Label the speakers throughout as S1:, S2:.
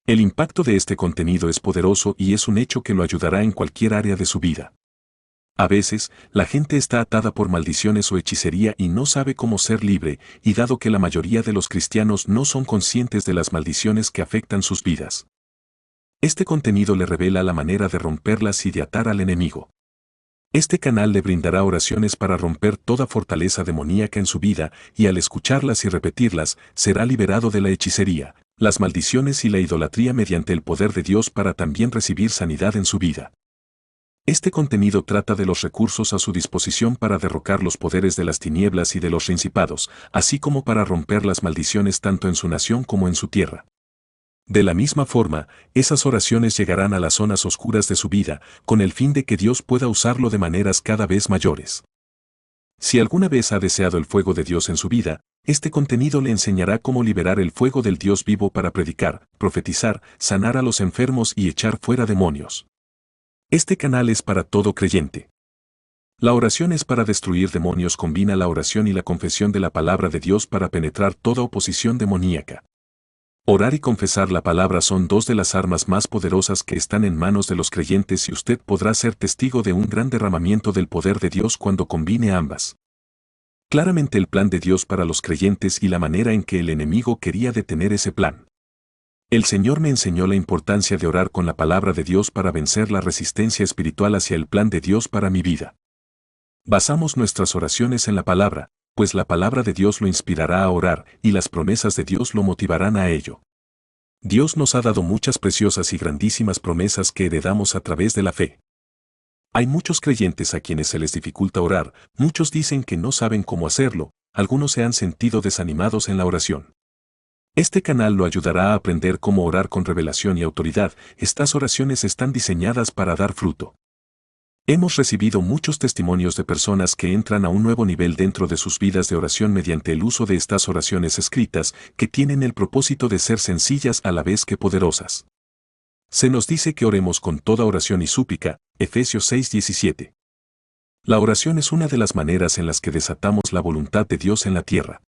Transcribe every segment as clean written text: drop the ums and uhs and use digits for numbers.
S1: El impacto de este contenido es poderoso y es un hecho que lo ayudará en cualquier área de su vida. A veces, la gente está atada por maldiciones o hechicería y no sabe cómo ser libre, y dado que la mayoría de los cristianos no son conscientes de las maldiciones que afectan sus vidas. Este contenido le revela la manera de romperlas y de atar al enemigo. Este canal le brindará oraciones para romper toda fortaleza demoníaca en su vida, y al escucharlas y repetirlas, será liberado de la hechicería, las maldiciones y la idolatría mediante el poder de Dios para también recibir sanidad en su vida. Este contenido trata de los recursos a su disposición para derrocar los poderes de las tinieblas y de los principados, así como para romper las maldiciones tanto en su nación como en su tierra. De la misma forma, esas oraciones llegarán a las zonas oscuras de su vida, con el fin de que Dios pueda usarlo de maneras cada vez mayores. Si alguna vez ha deseado el fuego de Dios en su vida, este contenido le enseñará cómo liberar el fuego del Dios vivo para predicar, profetizar, sanar a los enfermos y echar fuera demonios. Este canal es para todo creyente. La oración es para destruir demonios. Combina la oración y la confesión de la palabra de Dios para penetrar toda oposición demoníaca. Orar y confesar la palabra son dos de las armas más poderosas que están en manos de los creyentes, y usted podrá ser testigo de un gran derramamiento del poder de Dios cuando combine ambas. Claramente el plan de Dios para los creyentes y la manera en que el enemigo quería detener ese plan. El Señor me enseñó la importancia de orar con la palabra de Dios para vencer la resistencia espiritual hacia el plan de Dios para mi vida. Basamos nuestras oraciones en la palabra, pues la palabra de Dios lo inspirará a orar y las promesas de Dios lo motivarán a ello. Dios nos ha dado muchas preciosas y grandísimas promesas que heredamos a través de la fe. Hay muchos creyentes a quienes se les dificulta orar, muchos dicen que no saben cómo hacerlo, algunos se han sentido desanimados en la oración. Este canal lo ayudará a aprender cómo orar con revelación y autoridad. Estas oraciones están diseñadas para dar fruto. Hemos recibido muchos testimonios de personas que entran a un nuevo nivel dentro de sus vidas de oración mediante el uso de estas oraciones escritas, que tienen el propósito de ser sencillas a la vez que poderosas. Se nos dice que oremos con toda oración y súplica, Efesios 6:17. La oración es una de las maneras en las que desatamos la voluntad de Dios en la tierra.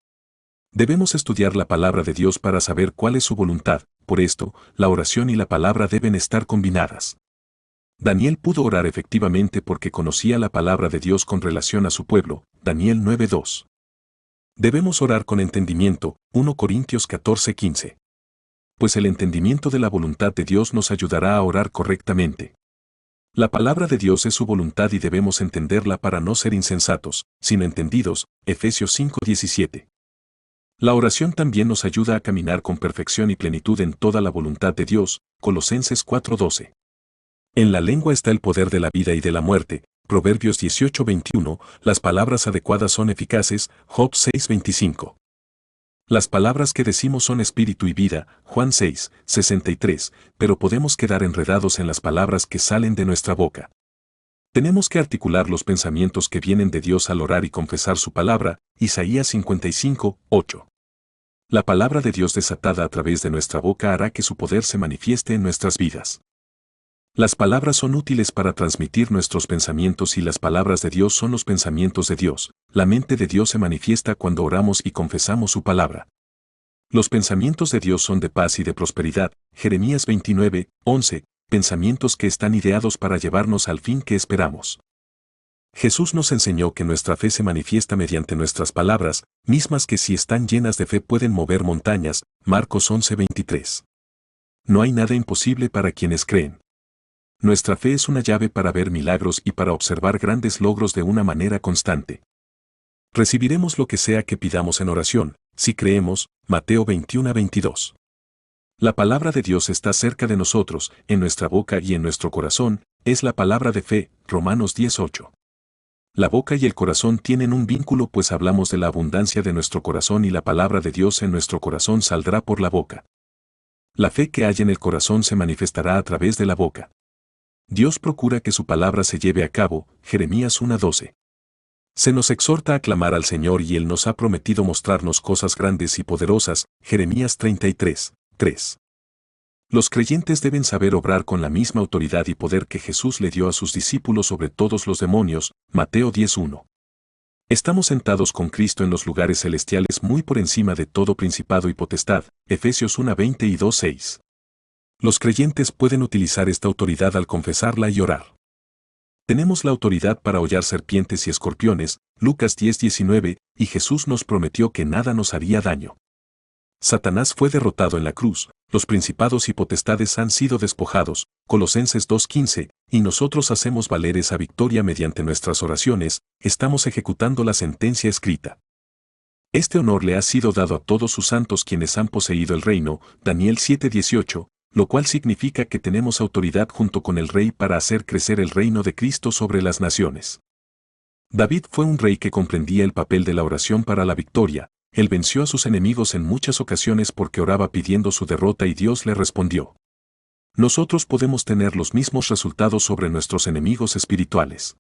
S1: Debemos estudiar la palabra de Dios para saber cuál es su voluntad. Por esto, la oración y la palabra deben estar combinadas. Daniel pudo orar efectivamente porque conocía la palabra de Dios con relación a su pueblo, Daniel 9:2. Debemos orar con entendimiento, 1 Corintios 14:15. Pues el entendimiento de la voluntad de Dios nos ayudará a orar correctamente. La palabra de Dios es su voluntad y debemos entenderla para no ser insensatos, sino entendidos, Efesios 5:17. La oración también nos ayuda a caminar con perfección y plenitud en toda la voluntad de Dios, Colosenses 4:12. En la lengua está el poder de la vida y de la muerte, Proverbios 18:21, las palabras adecuadas son eficaces, Job 6:25. Las palabras que decimos son espíritu y vida, Juan 6:63, pero podemos quedar enredados en las palabras que salen de nuestra boca. Tenemos que articular los pensamientos que vienen de Dios al orar y confesar su palabra, Isaías 55:8. La palabra de Dios desatada a través de nuestra boca hará que su poder se manifieste en nuestras vidas. Las palabras son útiles para transmitir nuestros pensamientos y las palabras de Dios son los pensamientos de Dios. La mente de Dios se manifiesta cuando oramos y confesamos su palabra. Los pensamientos de Dios son de paz y de prosperidad, Jeremías 29:11, pensamientos que están ideados para llevarnos al fin que esperamos. Jesús nos enseñó que nuestra fe se manifiesta mediante nuestras palabras, mismas que si están llenas de fe pueden mover montañas, Marcos 11:23. No hay nada imposible para quienes creen. Nuestra fe es una llave para ver milagros y para observar grandes logros de una manera constante. Recibiremos lo que sea que pidamos en oración, si creemos, Mateo 21:22. La palabra de Dios está cerca de nosotros, en nuestra boca y en nuestro corazón, es la palabra de fe, Romanos 10:8. La boca y el corazón tienen un vínculo, pues hablamos de la abundancia de nuestro corazón y la palabra de Dios en nuestro corazón saldrá por la boca. La fe que hay en el corazón se manifestará a través de la boca. Dios procura que su palabra se lleve a cabo, Jeremías 1:12. Se nos exhorta a clamar al Señor y Él nos ha prometido mostrarnos cosas grandes y poderosas, Jeremías 33:3. Los creyentes deben saber obrar con la misma autoridad y poder que Jesús le dio a sus discípulos sobre todos los demonios, Mateo 10:1. Estamos sentados con Cristo en los lugares celestiales muy por encima de todo principado y potestad, Efesios 1:20 y 2:6. Los creyentes pueden utilizar esta autoridad al confesarla y orar. Tenemos la autoridad para hollar serpientes y escorpiones, Lucas 10:19, y Jesús nos prometió que nada nos haría daño. Satanás fue derrotado en la cruz, los principados y potestades han sido despojados, Colosenses 2:15, y nosotros hacemos valer esa victoria mediante nuestras oraciones, estamos ejecutando la sentencia escrita. Este honor le ha sido dado a todos sus santos quienes han poseído el reino, Daniel 7:18, lo cual significa que tenemos autoridad junto con el rey para hacer crecer el reino de Cristo sobre las naciones. David fue un rey que comprendía el papel de la oración para la victoria, él venció a sus enemigos en muchas ocasiones porque oraba pidiendo su derrota y Dios le respondió. Nosotros podemos tener los mismos resultados sobre nuestros enemigos espirituales.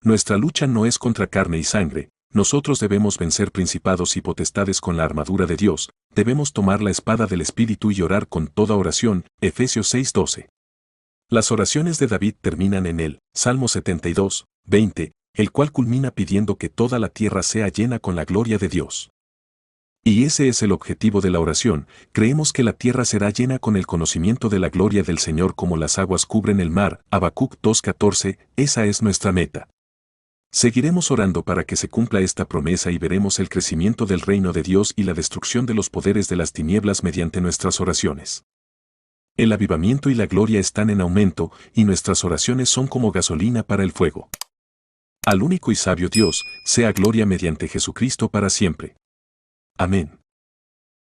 S1: Nuestra lucha no es contra carne y sangre, nosotros debemos vencer principados y potestades con la armadura de Dios, debemos tomar la espada del Espíritu y orar con toda oración, Efesios 6:12. Las oraciones de David terminan en el Salmo 72:20, el cual culmina pidiendo que toda la tierra sea llena con la gloria de Dios. Y ese es el objetivo de la oración, creemos que la tierra será llena con el conocimiento de la gloria del Señor como las aguas cubren el mar, Habacuc 2:14, esa es nuestra meta. Seguiremos orando para que se cumpla esta promesa y veremos el crecimiento del reino de Dios y la destrucción de los poderes de las tinieblas mediante nuestras oraciones. El avivamiento y la gloria están en aumento, y nuestras oraciones son como gasolina para el fuego. Al único y sabio Dios, sea gloria mediante Jesucristo para siempre. Amén.